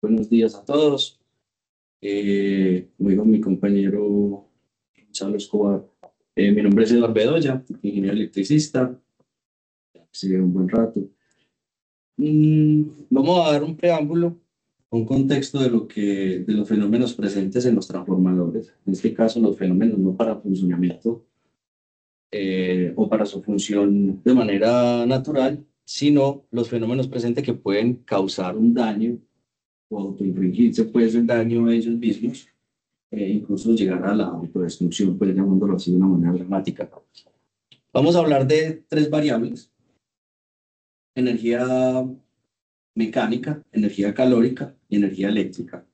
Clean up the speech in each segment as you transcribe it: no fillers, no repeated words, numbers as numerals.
Buenos días a todos. Como dijo mi compañero Gonzalo Escobar, mi nombre es Eduardo Bedoya, ingeniero electricista, hace un buen rato. Vamos a dar un preámbulo, un contexto de los fenómenos presentes en los transformadores. En este caso, los fenómenos no para funcionamiento o para su función de manera natural, sino los fenómenos presentes que pueden causar un daño o autoinfligirse pues el daño a ellos mismos incluso llegar a la autodestrucción, pues llamándolo así de una manera dramática. Vamos a hablar de tres variables: energía mecánica, energía calórica y energía eléctrica.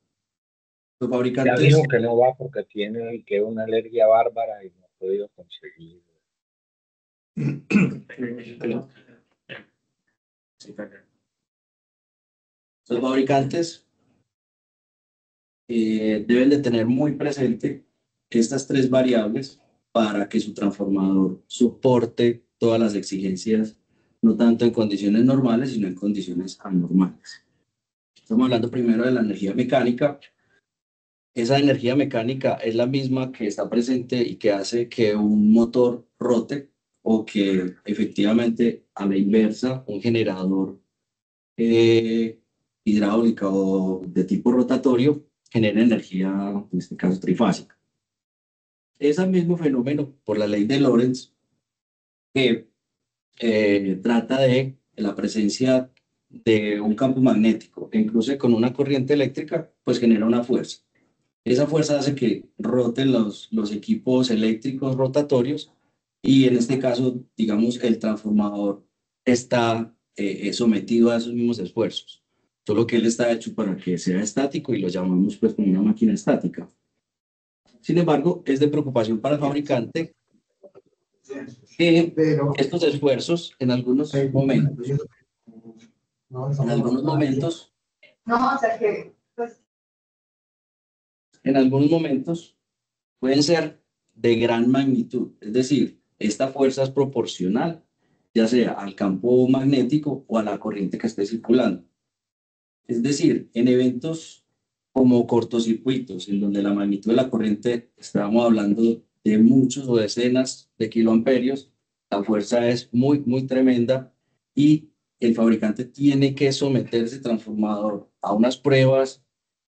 Los Ya fabricantes, dijo que no va porque tiene que una alergia bárbara y no ha podido conseguir. los fabricantes deben de tener muy presente estas tres variables para que su transformador soporte todas las exigencias, no tanto en condiciones normales, sino en condiciones anormales. Estamos hablando primero de la energía mecánica. Esa energía mecánica es la misma que está presente y que hace que un motor rote o que efectivamente a la inversa un generador eh, hidráulica o de tipo rotatorio genere energía, en este caso trifásica. Ese mismo fenómeno, por la ley de Lorentz, que trata de la presencia de un campo magnético, que incluso con una corriente eléctrica, pues genera una fuerza. Esa fuerza hace que roten los equipos eléctricos rotatorios y en este caso, digamos, el transformador está sometido a esos mismos esfuerzos, solo que él está hecho para que sea estático y lo llamamos pues como una máquina estática. Sin embargo, es de preocupación para el fabricante que estos esfuerzos en algunos momentos, no, o sea que, pues, en algunos momentos pueden ser de gran magnitud, es decir, esta fuerza es proporcional, ya sea al campo magnético o a la corriente que esté circulando. Es decir, en eventos como cortocircuitos, en donde la magnitud de la corriente, estábamos hablando de muchos o decenas de kiloamperios, la fuerza es muy tremenda y el fabricante tiene que someterse transformador a unas pruebas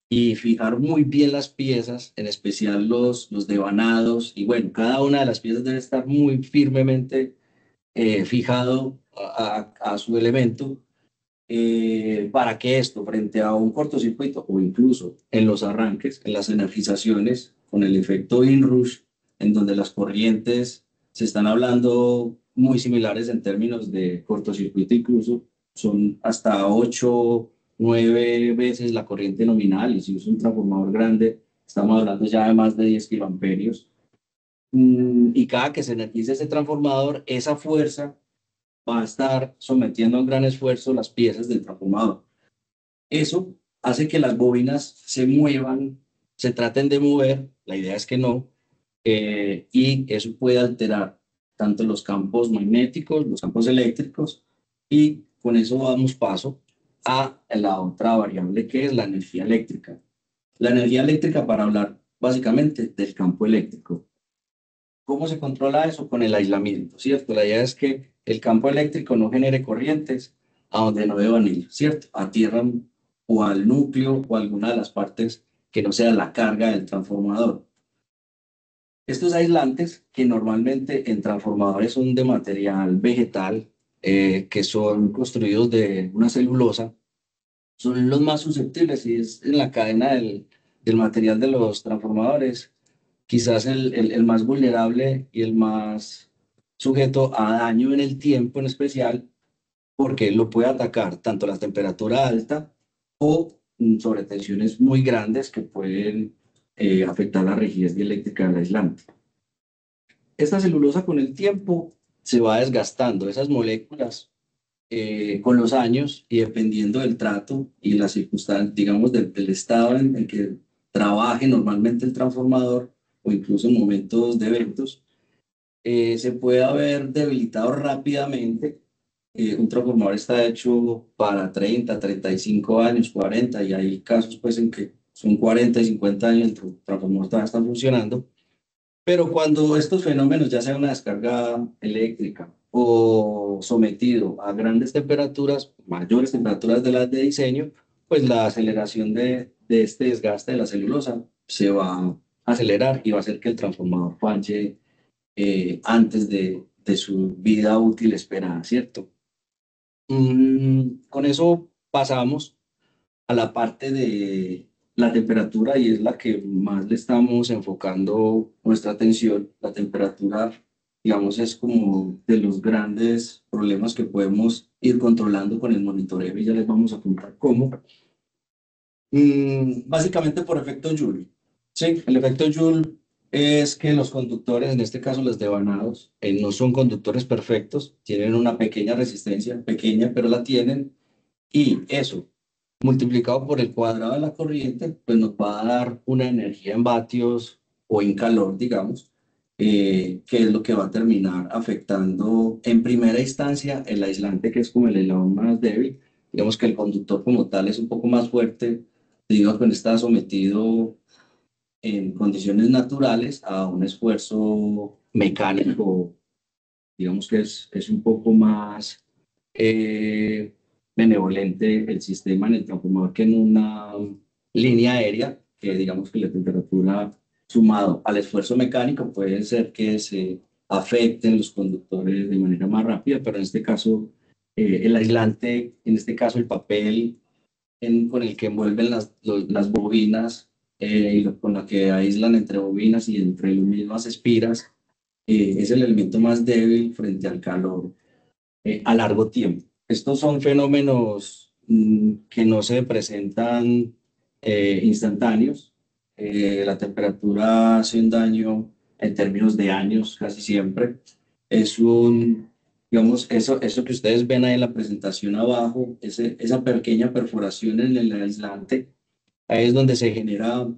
y fijar muy bien las piezas, en especial los devanados. Y bueno, cada una de las piezas debe estar muy firmemente fijado a su elemento para que esto, frente a un cortocircuito o incluso en los arranques, en las energizaciones, con el efecto inrush, en donde las corrientes se están hablando muy similares en términos de cortocircuito, incluso son hasta 8 9 veces la corriente nominal, y si es un transformador grande, estamos hablando ya de más de 10 kiloamperios. Y cada que se energice ese transformador, esa fuerza va a estar sometiendo a un gran esfuerzo las piezas del transformador. Eso hace que las bobinas se muevan, se traten de mover, la idea es que no, y eso puede alterar tanto los campos magnéticos, los campos eléctricos, y con eso damos paso a la otra variable que es la energía eléctrica. La energía eléctrica para hablar básicamente del campo eléctrico. ¿Cómo se controla eso? Con el aislamiento, ¿cierto? La idea es que el campo eléctrico no genere corrientes a donde no deban ir, ¿cierto? A tierra o al núcleo o a alguna de las partes que no sea la carga del transformador. Estos aislantes, que normalmente en transformadores son de material vegetal, que son construidos de una celulosa, son los más susceptibles y es en la cadena del material de los transformadores quizás el más vulnerable y el más sujeto a daño en el tiempo en especial, porque lo puede atacar tanto la temperatura alta o sobretensiones muy grandes que pueden afectar la rigidez eléctrica del aislante. Esta celulosa con el tiempo se va desgastando, esas moléculas con los años y dependiendo del trato y las circunstancias, digamos, del estado en el que trabaje normalmente el transformador o incluso en momentos de eventos, se puede haber debilitado rápidamente un transformador está hecho para 30, 35 años, 40, y hay casos pues en que son 40 y 50 años, el transformador todavía está funcionando. Pero cuando estos fenómenos, ya sea una descarga eléctrica o sometido a grandes temperaturas, mayores temperaturas de las de diseño, pues la aceleración de este desgaste de la celulosa se va a acelerar y va a hacer que el transformador falle antes de su vida útil esperada, ¿cierto? Con eso pasamos a la parte de la temperatura y es la que más le estamos enfocando nuestra atención. La temperatura, digamos, es como de los grandes problemas que podemos ir controlando con el monitoreo y ya les vamos a contar cómo. Básicamente por efecto Joule. Sí, el efecto Joule es que los conductores, en este caso los devanados, no son conductores perfectos, tienen una pequeña resistencia, pequeña, pero la tienen, y eso multiplicado por el cuadrado de la corriente, pues nos va a dar una energía en vatios o en calor, digamos, que es lo que va a terminar afectando en primera instancia el aislante, que es como el eslabón más débil. Digamos que el conductor como tal es un poco más fuerte, debido a que está sometido en condiciones naturales a un esfuerzo mecánico, digamos que es un poco más eh, benevolente el sistema en el transformador que en una línea aérea, que digamos que la temperatura sumado al esfuerzo mecánico puede ser que se afecten los conductores de manera más rápida, pero en este caso el aislante, en este caso el papel con el que envuelven las bobinas con la que aíslan entre bobinas y entre las mismas espiras, es el elemento más débil frente al calor a largo tiempo. Estos son fenómenos que no se presentan instantáneos. La temperatura hace un daño en términos de años casi siempre. Es un, digamos, eso que ustedes ven ahí en la presentación abajo, esa pequeña perforación en el aislante, ahí es donde se genera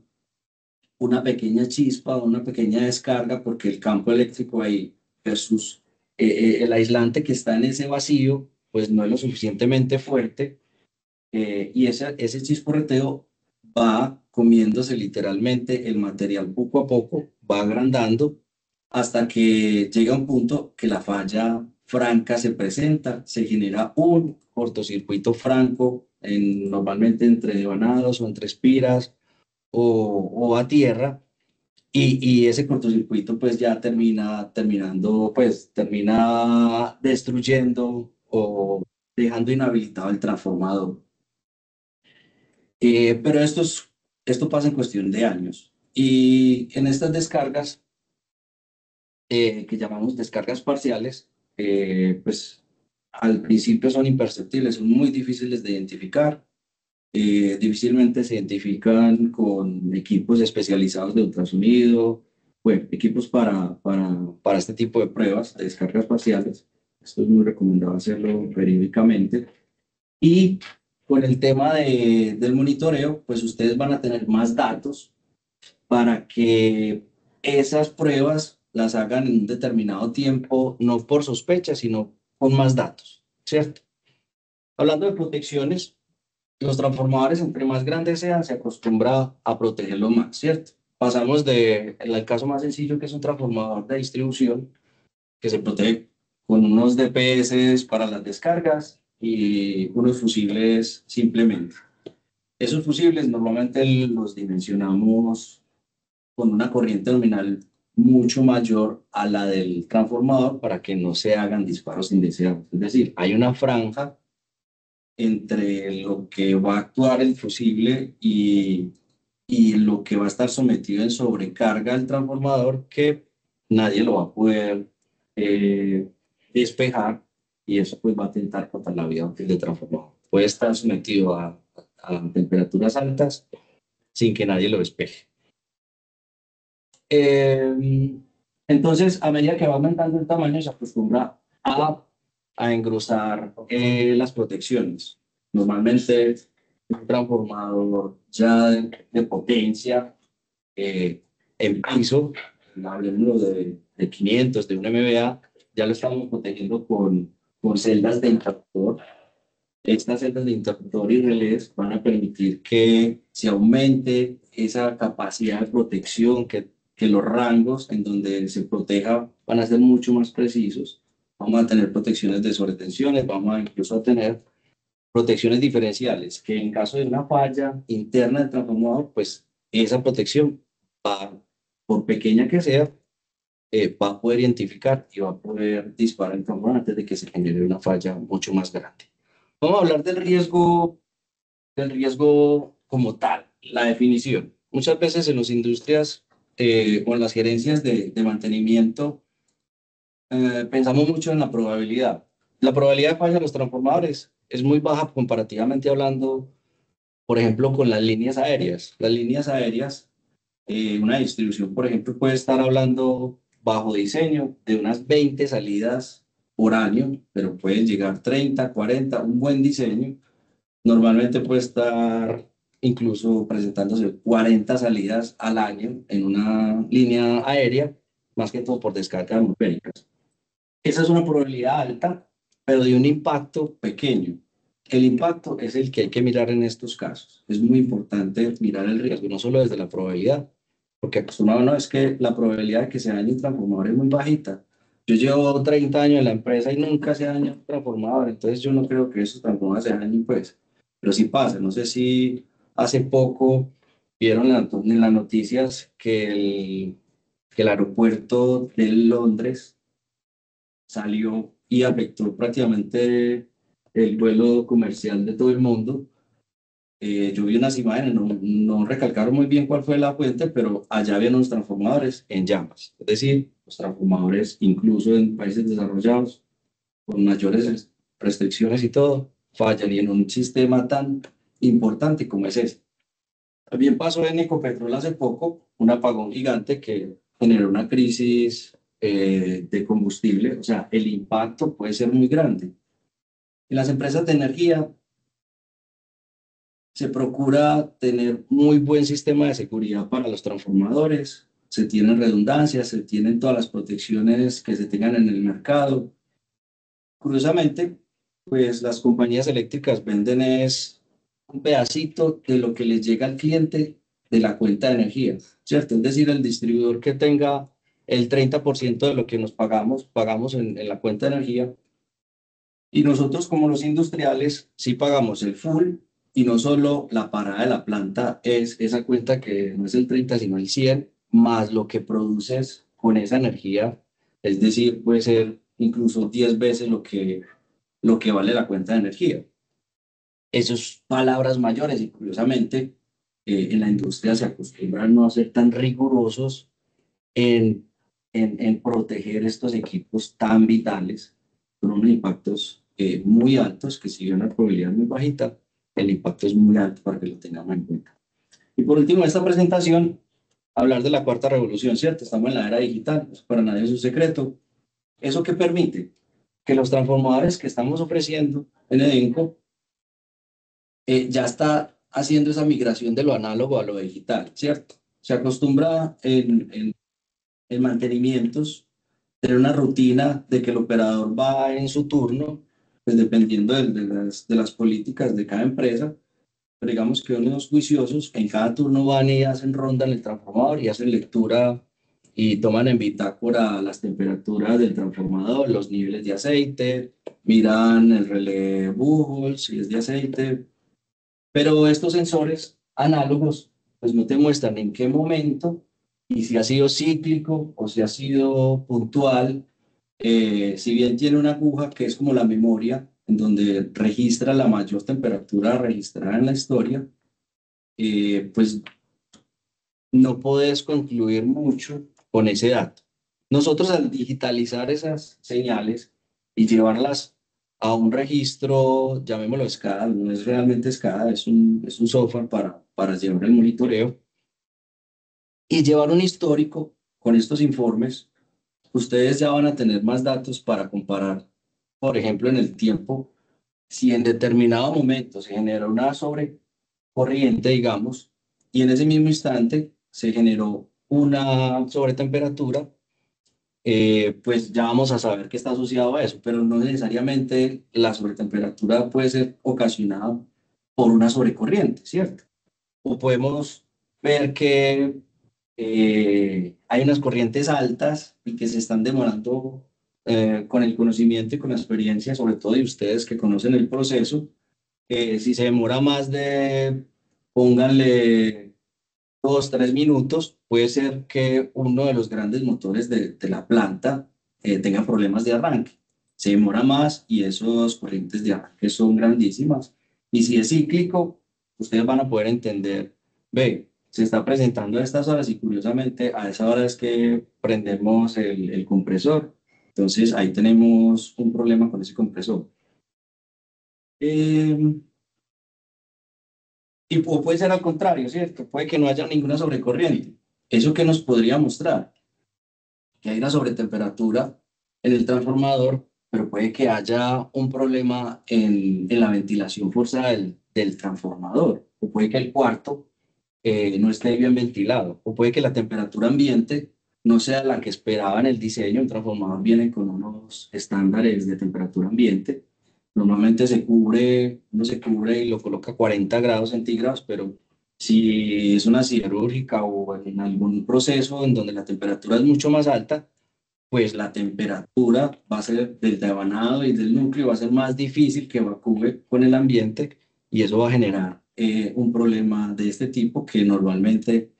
una pequeña chispa, una pequeña descarga, porque el campo eléctrico ahí versus el aislante que está en ese vacío, pues no es lo suficientemente fuerte, y ese chisporroteo va comiéndose literalmente el material poco a poco, va agrandando hasta que llega un punto que la falla franca se presenta, se genera un cortocircuito franco, normalmente entre devanados o entre espiras o a tierra, y ese cortocircuito pues ya termina destruyendo o dejando inhabilitado el transformador. Pero esto pasa en cuestión de años. Y en estas descargas, que llamamos descargas parciales, pues al principio son imperceptibles, son muy difíciles de identificar. Difícilmente se identifican con equipos especializados de ultrasonido, bueno, equipos para este tipo de pruebas de descargas parciales. Esto es muy recomendado hacerlo periódicamente. Y con el tema del monitoreo, pues ustedes van a tener más datos para que esas pruebas las hagan en un determinado tiempo, no por sospecha, sino con más datos, ¿cierto? Hablando de protecciones, los transformadores, entre más grandes sean, se acostumbra a protegerlo más, ¿cierto? Pasamos en el caso más sencillo, que es un transformador de distribución, que se protege con unos DPS para las descargas y unos fusibles simplemente. Esos fusibles normalmente los dimensionamos con una corriente nominal mucho mayor a la del transformador para que no se hagan disparos indeseados. Es decir, hay una franja entre lo que va a actuar el fusible y lo que va a estar sometido en sobrecarga al transformador, que nadie lo va a poder despejar, y eso pues va a atentar contra la vida útil del transformador. Puede estar sometido a temperaturas altas sin que nadie lo despeje. Entonces, a medida que va aumentando el tamaño, se acostumbra a engrosar las protecciones. Normalmente, un transformador ya de potencia en piso, hablemos de 500, de un MVA, ya lo estamos protegiendo con con celdas de interruptor. Estas celdas de interruptor y relés van a permitir que se aumente esa capacidad de protección, que los rangos en donde se proteja van a ser mucho más precisos. Vamos a tener protecciones de sobretensiones, vamos a incluso a tener protecciones diferenciales, que en caso de una falla interna del transformador, pues esa protección va, por pequeña que sea, va a poder identificar y va a poder disparar el transformador antes de que se genere una falla mucho más grande. Vamos a hablar del riesgo como tal, la definición. Muchas veces en las industrias o en las gerencias de mantenimiento pensamos mucho en la probabilidad. La probabilidad de falla de los transformadores es muy baja comparativamente hablando, por ejemplo, con las líneas aéreas. Las líneas aéreas, una distribución, por ejemplo, puede estar hablando bajo diseño de unas 20 salidas por año, pero pueden llegar 30, 40, un buen diseño. Normalmente puede estar incluso presentándose 40 salidas al año en una línea aérea, más que todo por descargas atmosféricas. Esa es una probabilidad alta, pero de un impacto pequeño. El impacto es el que hay que mirar en estos casos. Es muy importante mirar el riesgo, no solo desde la probabilidad, porque acostumbrado no es que la probabilidad de que se dañe un transformador es muy bajita. Yo llevo 30 años en la empresa y nunca se daña un transformador, entonces yo no creo que esos transformadores se dañen, pues. Pero sí pasa. No sé si hace poco vieron en las noticias que el aeropuerto de Londres salió y afectó prácticamente el vuelo comercial de todo el mundo. Yo vi unas imágenes, no recalcaron muy bien cuál fue la fuente, pero allá habían unos transformadores en llamas. Es decir, los transformadores, incluso en países desarrollados, con mayores restricciones y todo, fallan y en un sistema tan importante como es ese. También pasó en Ecopetrol hace poco un apagón gigante que generó una crisis de combustible, o sea, el impacto puede ser muy grande. En las empresas de energía se procura tener muy buen sistema de seguridad para los transformadores, se tienen redundancias, se tienen todas las protecciones que se tengan en el mercado. Curiosamente, pues las compañías eléctricas venden es un pedacito de lo que les llega al cliente de la cuenta de energía, ¿cierto? Es decir, el distribuidor que tenga el 30% de lo que nos pagamos, pagamos en la cuenta de energía. Y nosotros como los industriales sí pagamos el full y no solo la parada de la planta es esa cuenta que no es el 30 sino el 100 más lo que produces con esa energía. Es decir, puede ser incluso 10 veces lo que vale la cuenta de energía. Esas palabras mayores y curiosamente en la industria se acostumbran no a ser tan rigurosos en, en proteger estos equipos tan vitales con unos impactos muy altos, que si bien la probabilidad es muy bajita, el impacto es muy alto para que lo tengamos en cuenta. Y por último, en esta presentación, hablar de la cuarta revolución, ¿cierto? Estamos en la era digital, pues para nadie es un secreto. ¿Eso qué permite? Que los transformadores que estamos ofreciendo en Edenco ya está haciendo esa migración de lo análogo a lo digital, ¿cierto? Se acostumbra en mantenimientos tener una rutina de que el operador va en su turno, pues dependiendo de las políticas de cada empresa, pero digamos que unos juiciosos en cada turno van y hacen ronda en el transformador y hacen lectura y toman en bitácora las temperaturas del transformador, los niveles de aceite, miran el relé Buchholz si es de aceite, pero estos sensores análogos pues no te muestran en qué momento y si ha sido cíclico o si ha sido puntual. Si bien tiene una aguja que es como la memoria, en donde registra la mayor temperatura registrada en la historia, pues no puedes concluir mucho con ese dato. Nosotros al digitalizar esas señales y llevarlas a un registro, llamémoslo SCADA, no es realmente SCADA, es un software para llevar el monitoreo y llevar un histórico con estos informes, ustedes ya van a tener más datos para comparar, por ejemplo, en el tiempo, si en determinado momento se genera una sobrecorriente, digamos, y en ese mismo instante se generó una sobretemperatura, pues ya vamos a saber que está asociado a eso, pero no necesariamente la sobretemperatura puede ser ocasionada por una sobrecorriente, ¿cierto? O podemos ver que hay unas corrientes altas y que se están demorando con el conocimiento y con la experiencia, sobre todo de ustedes que conocen el proceso. Si se demora más de, pónganle 2, 3 minutos, puede ser que uno de los grandes motores de la planta tenga problemas de arranque. Se demora más y esos corrientes de arranque son grandísimas. Y si es cíclico, ustedes van a poder entender, ve, se está presentando a estas horas y curiosamente a esa hora es que prendemos el compresor. Entonces ahí tenemos un problema con ese compresor. Eh, o puede ser al contrario, ¿cierto? Puede que no haya ninguna sobrecorriente. ¿Eso qué nos podría mostrar? Que hay una sobretemperatura en el transformador, pero puede que haya un problema en la ventilación forzada del transformador, o puede que el cuarto no esté bien ventilado, o puede que la temperatura ambiente no sea la que esperaba en el diseño. Un transformador viene con unos estándares de temperatura ambiente. Normalmente uno se cubre y lo coloca a 40 grados centígrados, pero si es una siderúrgica o en algún proceso en donde la temperatura es mucho más alta, pues la temperatura va a ser del devanado y del núcleo, va a ser más difícil que evacúe con el ambiente y eso va a generar un problema de este tipo que normalmente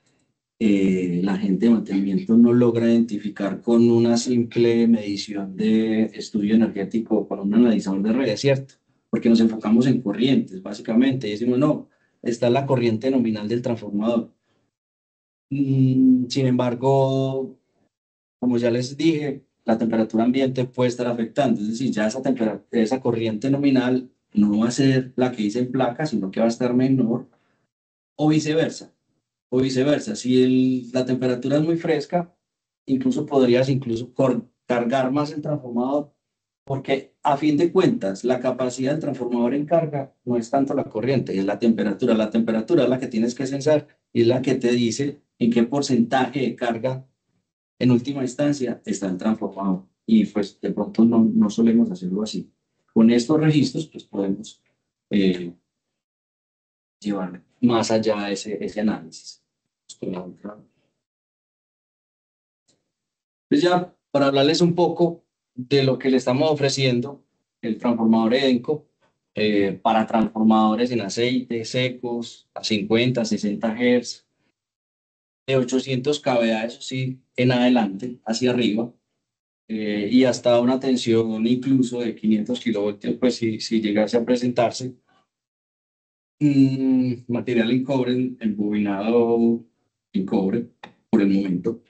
la gente de mantenimiento no logra identificar con una simple medición de estudio energético o con un analizador de redes, ¿cierto? Porque nos enfocamos en corrientes, básicamente, y decimos, no, está la corriente nominal del transformador. Sin embargo, como ya les dije, la temperatura ambiente puede estar afectando, es decir, ya esa corriente nominal no va a ser la que dice en placa, sino que va a estar menor, o viceversa. O viceversa, si la temperatura es muy fresca, incluso podrías cargar más el transformador, porque a fin de cuentas, la capacidad del transformador en carga no es tanto la corriente, es la temperatura. La temperatura es la que tienes que censar y es la que te dice en qué porcentaje de carga en última instancia está el transformador. Y pues de pronto no solemos hacerlo así. Con estos registros, pues podemos eh, llevar más allá ese análisis. Pues ya, para hablarles un poco de lo que le estamos ofreciendo, el transformador EDENCO, para transformadores en aceite, secos, a 50, 60 Hz, de 800 kVA, eso sí, en adelante, hacia arriba, y hasta una tensión incluso de 500 kilovoltios, pues si llegase a presentarse. Material en cobre, embobinado en cobre, por el momento.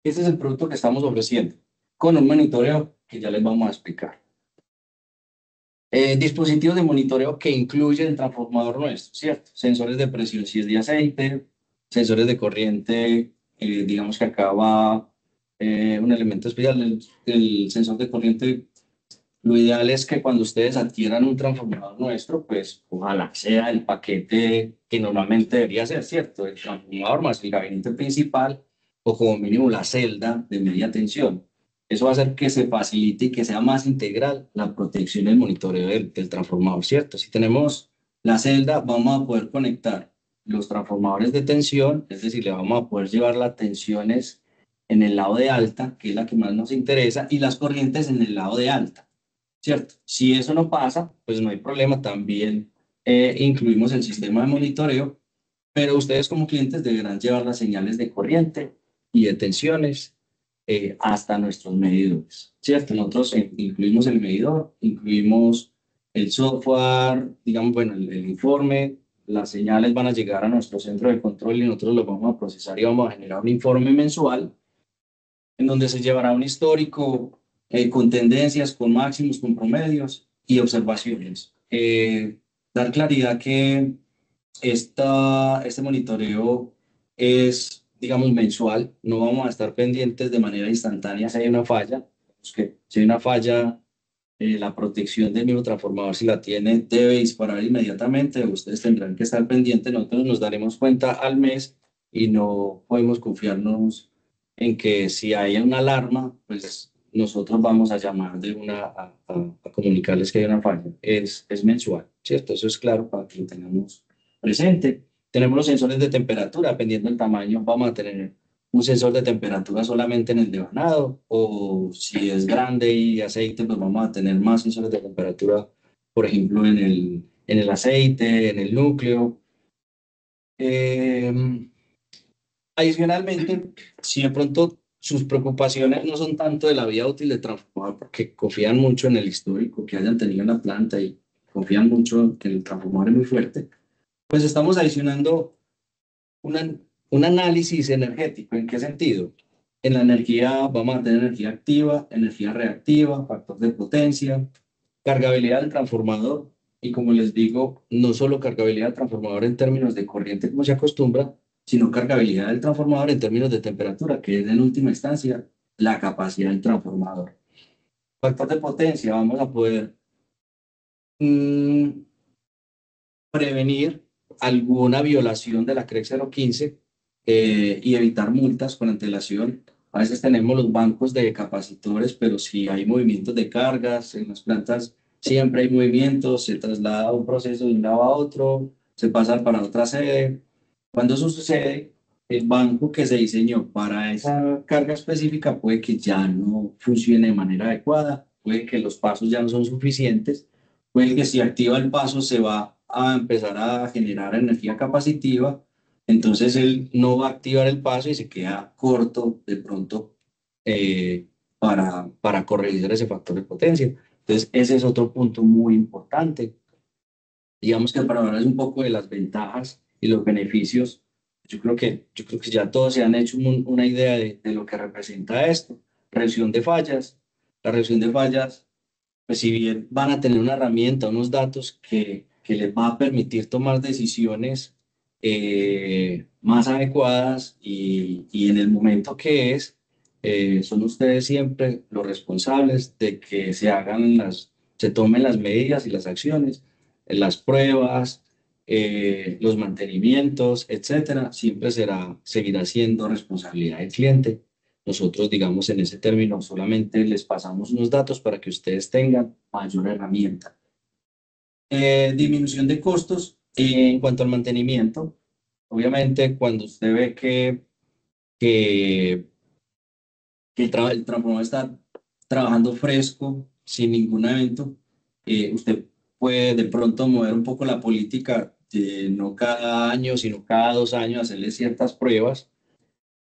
Este es el producto que estamos ofreciendo, con un monitoreo que ya les vamos a explicar. Dispositivos de monitoreo que incluyen el transformador nuestro, ¿cierto? Sensores de presión si es de aceite, sensores de corriente, digamos que acá va un elemento especial, el sensor de corriente. Lo ideal es que cuando ustedes adquieran un transformador nuestro, pues ojalá sea el paquete que normalmente debería ser, ¿cierto? El transformador más el gabinete principal o como mínimo la celda de media tensión. Eso va a hacer que se facilite y que sea más integral la protección y el monitoreo del transformador, ¿cierto? Si tenemos la celda, vamos a poder conectar los transformadores de tensión, es decir, le vamos a poder llevar las tensiones en el lado de alta, que es la que más nos interesa, y las corrientes en el lado de alta. ¿Cierto? Si eso no pasa, pues no hay problema. También incluimos el sistema de monitoreo, pero ustedes como clientes deberán llevar las señales de corriente y de tensiones hasta nuestros medidores, ¿cierto? Nosotros incluimos el medidor, incluimos el software, digamos, bueno, el informe, las señales van a llegar a nuestro centro de control y nosotros los vamos a procesar y vamos a generar un informe mensual en donde se llevará un histórico con tendencias, con máximos, con promedios y observaciones. Dar claridad que este monitoreo es, digamos, mensual. No vamos a estar pendientes de manera instantánea si hay una falla. Si hay una falla, la protección del mismo transformador, si la tiene, debe disparar inmediatamente. Ustedes tendrán que estar pendientes. Nosotros nos daremos cuenta al mes y no podemos confiarnos en que si hay una alarma, pues nosotros vamos a llamar a comunicarles que hay una falla. Es mensual, ¿cierto? Eso es claro para que lo tengamos presente. Tenemos los sensores de temperatura, dependiendo del tamaño, vamos a tener un sensor de temperatura solamente en el devanado, o si es grande y aceite, pues vamos a tener más sensores de temperatura, por ejemplo, en el aceite, en el núcleo. Eh, Adicionalmente, si de pronto sus preocupaciones no son tanto de la vida útil del transformador, porque confían mucho en el histórico que hayan tenido en la planta y confían mucho que el transformador es muy fuerte, pues estamos adicionando una- un análisis energético. ¿En qué sentido? En la energía vamos a tener energía activa, energía reactiva, factor de potencia, cargabilidad del transformador. Y como les digo, no solo cargabilidad del transformador en términos de corriente como se acostumbra, sino cargabilidad del transformador en términos de temperatura, que es en última instancia la capacidad del transformador. Factor de potencia, vamos a poder mm, prevenir alguna violación de la CREC 015 y evitar multas con antelación. A veces tenemos los bancos de capacitores, pero si hay movimientos de cargas en las plantas, siempre hay movimientos, se traslada un proceso de un lado a otro, se pasa para otra sede. Cuando eso sucede, el banco que se diseñó para esa carga específica puede que ya no funcione de manera adecuada, puede que los pasos ya no son suficientes, puede que si activa el paso se va a empezar a generar energía capacitiva, entonces él no va a activar el paso y se queda corto de pronto para corregir ese factor de potencia. Entonces, ese es otro punto muy importante. Digamos que para hablar un poco de las ventajas y los beneficios, yo creo que ya todos se han hecho una idea de lo que representa esto. Reducción de fallas. La reducción de fallas, pues si bien van a tener una herramienta, unos datos que les va a permitir tomar decisiones más adecuadas y en el momento que es, son ustedes siempre los responsables de que se tomen las medidas y las acciones, las pruebas, los mantenimientos, etcétera, seguirá siendo responsabilidad del cliente. Nosotros, digamos, en ese término, solamente les pasamos unos datos para que ustedes tengan mayor herramienta. Disminución de costos en cuanto al mantenimiento. Obviamente, cuando usted ve que, que el transformador está trabajando fresco, sin ningún evento, usted puede de pronto mover un poco la política de no cada año, sino cada 2 años hacerle ciertas pruebas.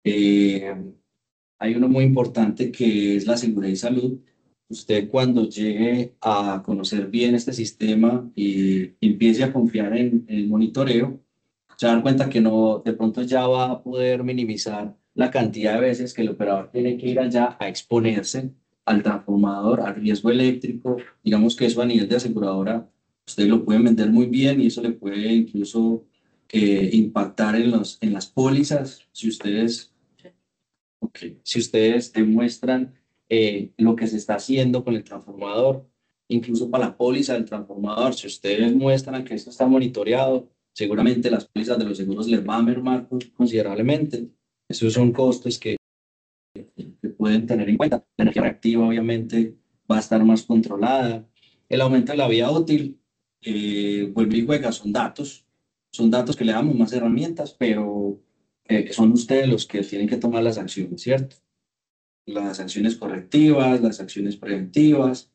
Eh, Hay uno muy importante que es la seguridad y salud. Usted cuando llegue a conocer bien este sistema y empiece a confiar en el monitoreo, se va a dar cuenta que no, de pronto ya va a poder minimizar la cantidad de veces que el operador tiene que ir allá a exponerse al transformador, al riesgo eléctrico. Digamos que eso a nivel de aseguradora, usted lo puede vender muy bien y eso le puede incluso impactar en las pólizas si ustedes Ok. Si ustedes demuestran lo que se está haciendo con el transformador, incluso para la póliza del transformador, si ustedes muestran que esto está monitoreado, seguramente las pólizas de los seguros les va a mermar considerablemente. Esos son costes que pueden tener en cuenta. La energía reactiva, obviamente, va a estar más controlada. El aumento de la vida útil, vuelve y juega, son datos que le damos más herramientas, pero son ustedes los que tienen que tomar las acciones, ¿cierto? Las acciones correctivas, las acciones preventivas.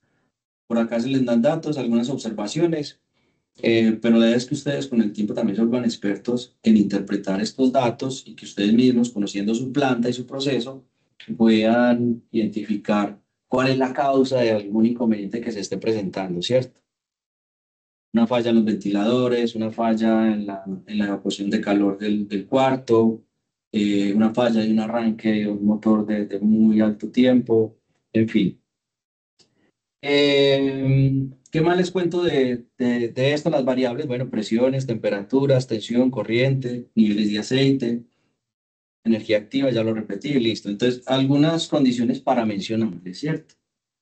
Por acá se les dan datos, algunas observaciones, pero la idea es que ustedes con el tiempo también se vuelvan expertos en interpretar estos datos y que ustedes mismos, conociendo su planta y su proceso, puedan identificar cuál es la causa de algún inconveniente que se esté presentando, ¿cierto? Una falla en los ventiladores, una falla en la evacuación de calor del cuarto, una falla y un arranque de un motor de muy alto tiempo, en fin. ¿Qué más les cuento de esto? Las variables, bueno, presiones, temperaturas, tensión, corriente, niveles de aceite, energía activa, ya lo repetí, y listo. Entonces, algunas condiciones para mencionarles, ¿cierto?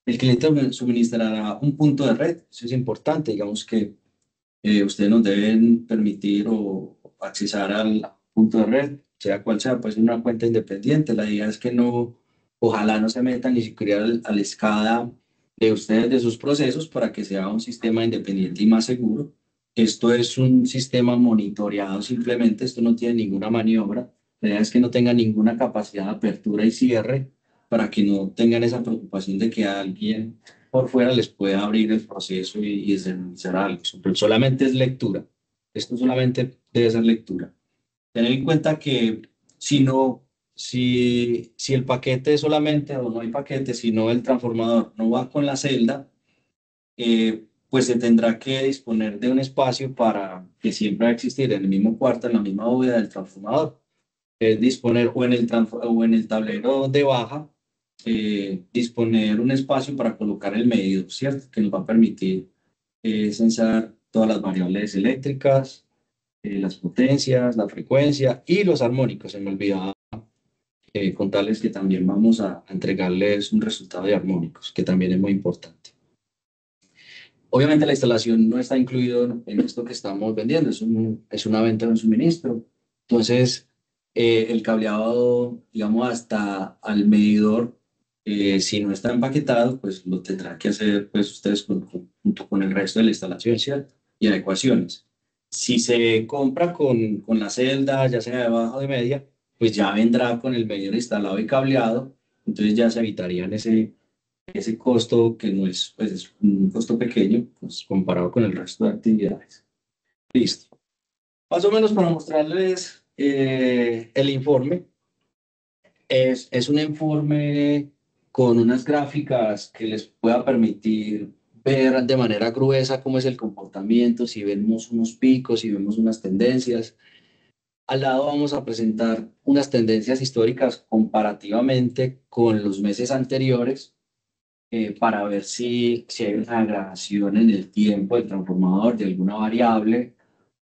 El cliente suministrará un punto de red, eso es importante, digamos que ustedes nos deben permitir o accesar al punto de red, sea cual sea, pues una cuenta independiente. La idea es que no, ojalá no se metan ni siquiera al SCADA de ustedes, de sus procesos, para que sea un sistema independiente y más seguro. Esto es un sistema monitoreado simplemente, esto no tiene ninguna maniobra. La idea es que no tenga ninguna capacidad de apertura y cierre para que no tengan esa preocupación de que alguien por fuera les pueda abrir el proceso y desiniciar algo. Solamente es lectura. Esto solamente debe ser lectura. Tener en cuenta que si no, si el paquete solamente, o no hay paquete, sino el transformador no va con la celda, pues se tendrá que disponer de un espacio para que siempre va a existir en el mismo cuarto, en la misma bóveda del transformador. Es disponer o en el tablero de baja, disponer un espacio para colocar el medidor, ¿cierto? Que nos va a permitir censar todas las variables eléctricas, las potencias, la frecuencia y los armónicos. Se me olvidaba contarles que también vamos a entregarles un resultado de armónicos, que también es muy importante. Obviamente la instalación no está incluido en esto que estamos vendiendo, es una venta de un suministro. Entonces, el cableado, digamos, hasta al medidor, si no está empaquetado, pues lo tendrán que hacer pues, ustedes junto con el resto de la instalación, ¿cierto? Y adecuaciones. Si se compra con la celda, ya sea de baja o de media, pues ya vendrá con el medidor instalado y cableado, entonces ya se evitarían ese costo que no es, pues es un costo pequeño pues, comparado con el resto de actividades. Listo. Más o menos para mostrarles el informe. Es un informe con unas gráficas que les pueda permitir ver de manera gruesa cómo es el comportamiento, si vemos unos picos, si vemos unas tendencias. Al lado vamos a presentar unas tendencias históricas comparativamente con los meses anteriores para ver si hay una degradación en el tiempo del transformador de alguna variable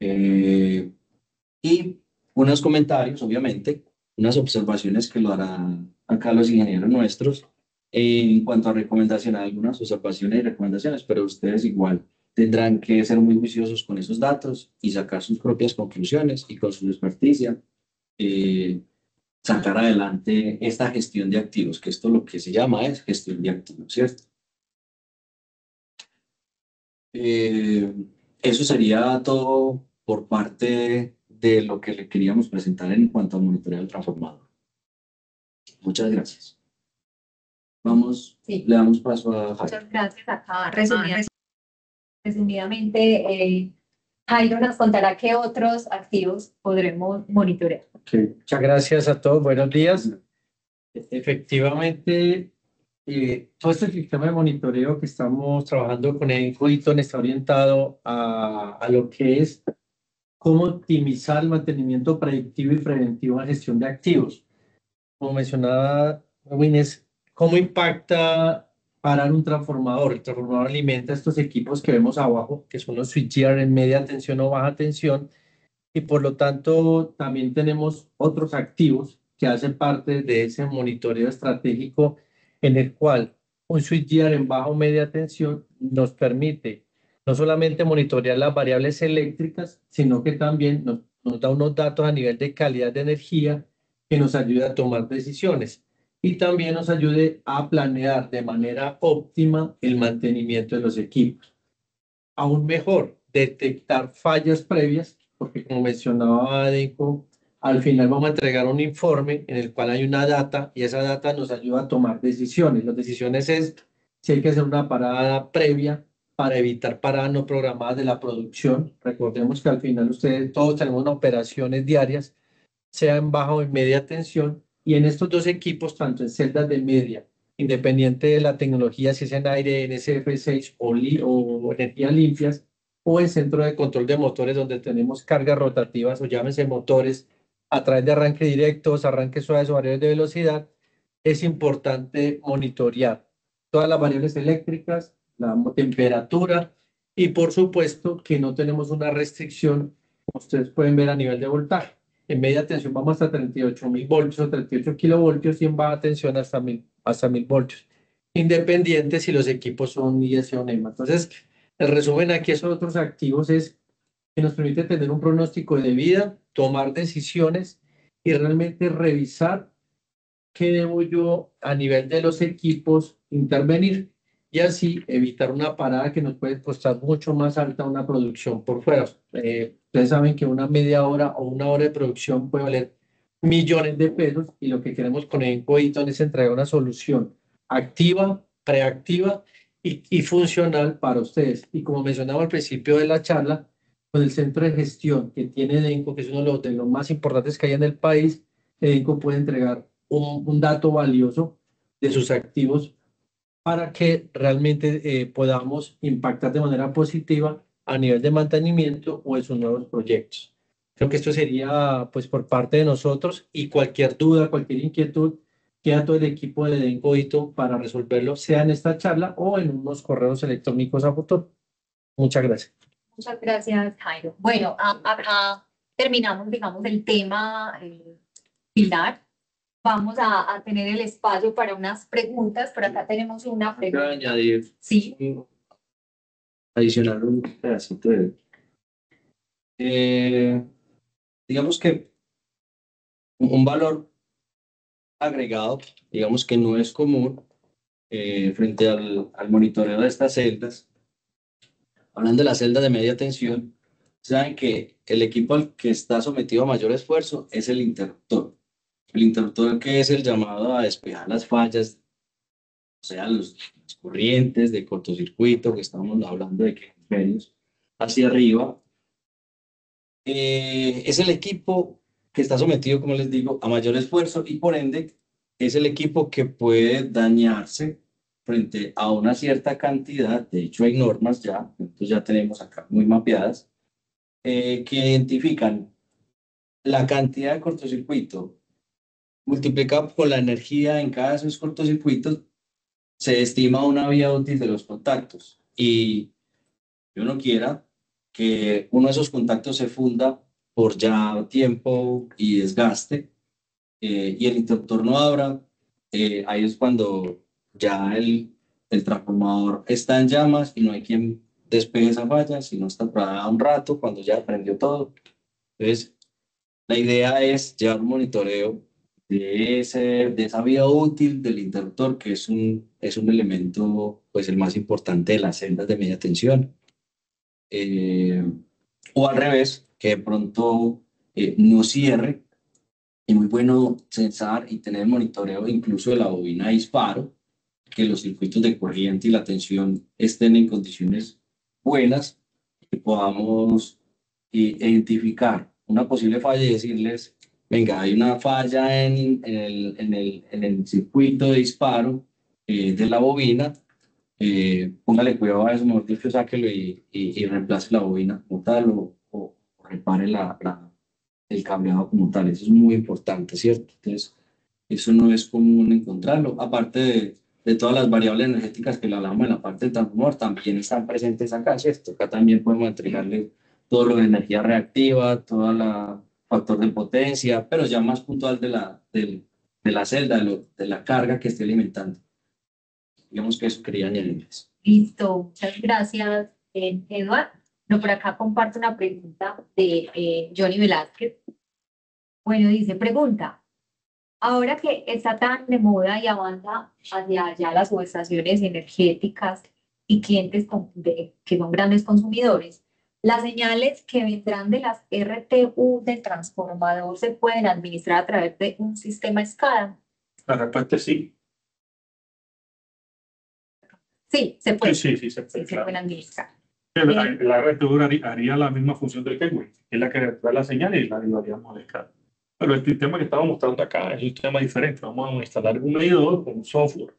y unos comentarios, obviamente, unas observaciones que lo harán acá los ingenieros nuestros en cuanto a recomendaciones, algunas observaciones y recomendaciones, pero ustedes igual tendrán que ser muy juiciosos con esos datos y sacar sus propias conclusiones y con su experticia. Sacar adelante esta gestión de activos, que esto lo que se llama es gestión de activos, ¿cierto? Eh, Eso sería todo por parte de lo que le queríamos presentar en cuanto al monitoreo del transformador. Muchas gracias. Vamos, sí. Le damos paso a Jairo. Muchas gracias. Acá resumidamente, Jairo nos contará qué otros activos podremos monitorear. Okay. Muchas gracias a todos. Buenos días. Efectivamente, todo este sistema de monitoreo que estamos trabajando con Encodicton está orientado a lo que es cómo optimizar el mantenimiento predictivo y preventivo en la gestión de activos. Como mencionaba Wines, ¿cómo impacta parar un transformador? El transformador alimenta estos equipos que vemos abajo, que son los switchgear en media tensión o baja tensión, y por lo tanto también tenemos otros activos que hacen parte de ese monitoreo estratégico en el cual un switchgear en baja o media tensión nos permite no solamente monitorear las variables eléctricas, sino que también nos da unos datos a nivel de calidad de energía que nos ayuda a tomar decisiones y también nos ayude a planear de manera óptima el mantenimiento de los equipos. Aún mejor, detectar fallas previas, porque como mencionaba Adenco, al final vamos a entregar un informe en el cual hay una data y esa data nos ayuda a tomar decisiones. Las decisiones es si hay que hacer una parada previa para evitar paradas no programadas de la producción. Recordemos que al final ustedes todos tenemos unas operaciones diarias, sea en baja o en media tensión, y en estos dos equipos, tanto en celdas de media, independiente de la tecnología, si es en aire, NSF6 o energías limpias, o en centro de control de motores donde tenemos cargas rotativas o llámense motores a través de arranque directos, arranques suaves o variables de velocidad, es importante monitorear todas las variables eléctricas, la temperatura y por supuesto que no tenemos una restricción, como ustedes pueden ver a nivel de voltaje. En media tensión vamos hasta 38.000 voltios o 38 kilovoltios y en baja tensión hasta 1.000 voltios, independiente si los equipos son IS o NEMA. Entonces, el resumen aquí, esos otros activos es que nos permite tener un pronóstico de vida tomar decisiones y realmente revisar qué debo yo a nivel de los equipos intervenir y así evitar una parada que nos puede costar mucho más alta una producción por fuera. Ustedes saben que una media hora o una hora de producción puede valer millones de pesos y lo que queremos con Edenco es entregar una solución activa, preactiva y funcional para ustedes. Y como mencionaba al principio de la charla, con el centro de gestión que tiene Edenco, que es uno de los más importantes que hay en el país, Edenco puede entregar un dato valioso de sus activos para que realmente podamos impactar de manera positiva a nivel de mantenimiento o en sus nuevos proyectos. Creo que esto sería pues por parte de nosotros y cualquier duda, cualquier inquietud, queda todo el equipo de Edenco para resolverlo, sea en esta charla o en unos correos electrónicos a futuro. Muchas gracias. Muchas gracias, Jairo. Bueno, acá terminamos, digamos, el tema Pilar. Vamos a tener el espacio para unas preguntas. Por acá tenemos una pregunta. Quiero añadir, Sí. adicionar un pedacito de... digamos que un valor agregado, digamos que no es común frente al monitoreo de estas celdas. Hablando de las celdas de media tensión, saben que el equipo al que está sometido a mayor esfuerzo es el interruptor. El interruptor que es el llamado a despejar las fallas, o sea, las corrientes de cortocircuito que estamos hablando de que medios hacia arriba. Es el equipo que está sometido, como les digo, a mayor esfuerzo y por ende es el equipo que puede dañarse frente a una cierta cantidad. De hecho, hay normas ya, entonces ya tenemos acá muy mapeadas, que identifican la cantidad de cortocircuito multiplicado por la energía en cada de esos cortocircuitos, se estima una vía útil de los contactos. Y yo no quiera que uno de esos contactos se funda por ya tiempo y desgaste y el interruptor no abra, ahí es cuando ya el transformador está en llamas y no hay quien despeje esa falla, sino está parada un rato cuando ya prendió todo. Entonces, la idea es llevar un monitoreo de esa vida útil del interruptor, que es un elemento, pues el más importante de las celdas de media tensión. O al revés, que de pronto no cierre. Y muy bueno censar y tener monitoreo incluso de la bobina de disparo, que los circuitos de corriente y la tensión estén en condiciones buenas, que podamos identificar una posible falla y decirles, venga, hay una falla en el circuito de disparo de la bobina, póngale cuidado a eso, mejor dicho, sáquelo y reemplace la bobina como tal o repare el cableado como tal. Eso es muy importante, ¿cierto? Entonces, eso no es común encontrarlo. Aparte de todas las variables energéticas que le hablamos en la parte del transformador, también están presentes acá, ¿cierto? Acá también podemos entregarle todo lo de energía reactiva, todo el factor de potencia, pero ya más puntual de la celda, de la carga que esté alimentando. Digamos que eso quería añadirles. Listo, muchas gracias, Eduardo. No, por acá comparto una pregunta de Johnny Velázquez. Bueno, dice, pregunta, ahora que está tan de moda y avanza hacia allá las subestaciones energéticas y clientes que son grandes consumidores, ¿las señales que vendrán de las RTU del transformador se pueden administrar a través de un sistema SCADA? La respuesta es sí. Sí, se puede. Sí, se puede. Sí, se pueden administrar. La RTU haría la misma función del gateway, que es la que recupera la señal y la derivaríamos de SCADA. Pero el sistema que estamos mostrando acá es un sistema diferente. Vamos a instalar un medidor con un software,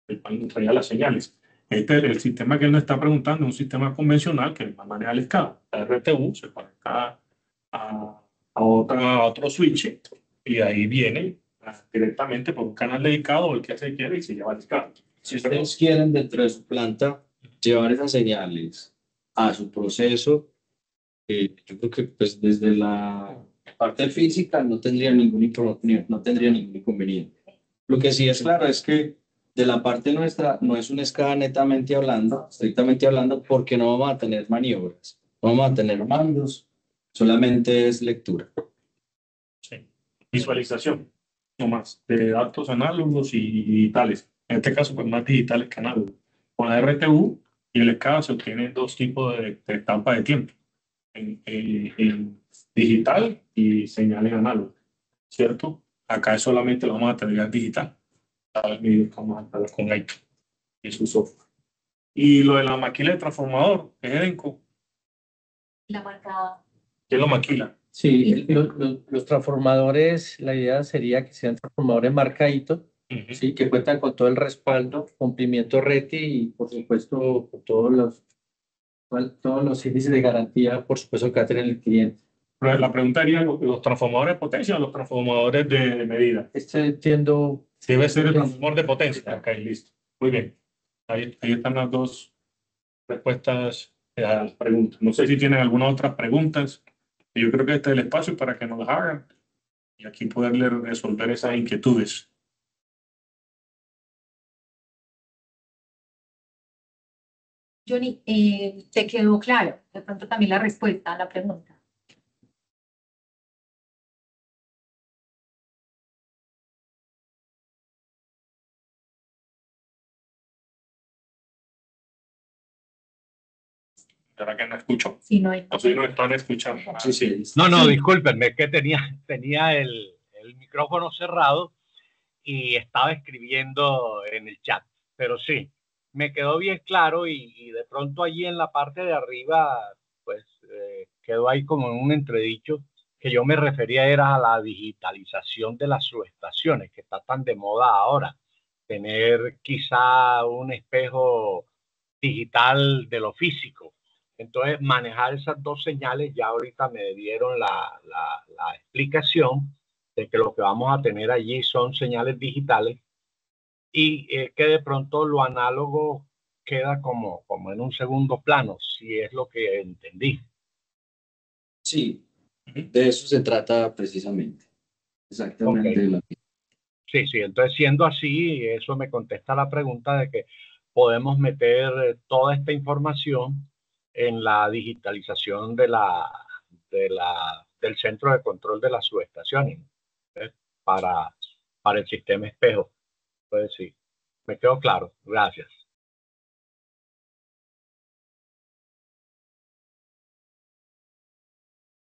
el cual nos traía las señales. El sistema que él nos está preguntando es un sistema convencional que maneja el SCADA. La RTU se conecta a otro switch y de ahí viene directamente por un canal dedicado el que se quiere y se lleva al SCADA. Si ustedes quieren dentro de su planta llevar esas señales a su proceso, yo creo que pues desde la parte física no tendría ningún inconveniente. Lo que sí es claro es que de la parte nuestra no es un SCADA estrictamente hablando, porque no vamos a tener maniobras, no vamos a tener mandos, solamente es lectura. visualización, no más, de datos análogos y digitales. En este caso, pues más digitales que análogos. Con la RTU y el SCADA se obtienen dos tipos de etapa de tiempo, en digital y señal en análogo, ¿cierto? Acá solamente lo vamos a tener digital. Vamos a estar con Aito y su software. Y lo de la maquila de transformador, es Edenco. La marca. ¿Quién lo maquila? Sí, los transformadores, la idea sería que sean transformadores marca ITO, sí, que cuentan con todo el respaldo, cumplimiento RETI y, por supuesto, con todos los índices de garantía, por supuesto, que va a tener el cliente. Pero la pregunta sería, ¿los transformadores de potencia o los transformadores de medida? Entiendo. Debe ser el transformador de potencia. Ok, listo. Muy bien. Ahí están las dos respuestas a las preguntas. No sé si tienen algunas otras preguntas. Yo creo que este es el espacio para que nos las hagan y aquí poderle resolver esas inquietudes. Johnny, ¿te quedó claro? De pronto también la respuesta a la pregunta. ¿Será que no escucho? Sí, no hay. No sé si nos están escuchando. Sí, sí. No, discúlpenme, es que tenía el micrófono cerrado y estaba escribiendo en el chat, pero sí, me quedó bien claro y de pronto allí en la parte de arriba, pues quedó ahí como un entredicho que yo me refería era a la digitalización de las subestaciones, que está tan de moda ahora, tener quizá un espejo digital de lo físico. Entonces, manejar esas dos señales, ya ahorita me dieron la explicación de que lo que vamos a tener allí son señales digitales y que de pronto lo análogo queda como en un segundo plano, si es lo que entendí. Sí, de eso se trata precisamente. Exactamente. Okay. Sí, entonces siendo así, eso me contesta la pregunta de que podemos meter toda esta información en la digitalización del centro de control de las subestaciones, ¿eh? para el sistema espejo. Pues sí, me quedó claro. Gracias.